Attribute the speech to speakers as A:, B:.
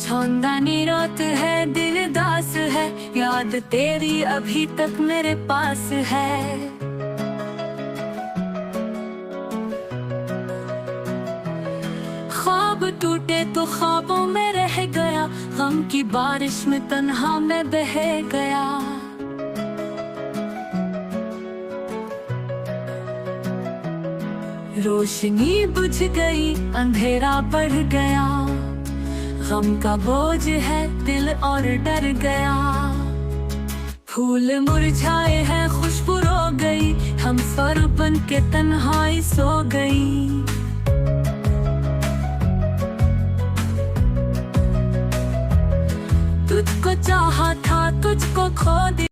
A: छौंदानी रात है, दिल दास है, याद तेरी अभी तक मेरे पास है। ख्वाब टूटे तो ख्वाबों में रह गया, गम की बारिश में तन्हा मैं बह गया। रोशनी बुझ गई, अंधेरा बढ़ गया, गम का बोझ है दिल और डर गया। फूल मुरझाए हैं, खुशबू रो गई, हम सर बन के तन्हाई सो गई। तुझको चाहा था, तुझको खो दिया।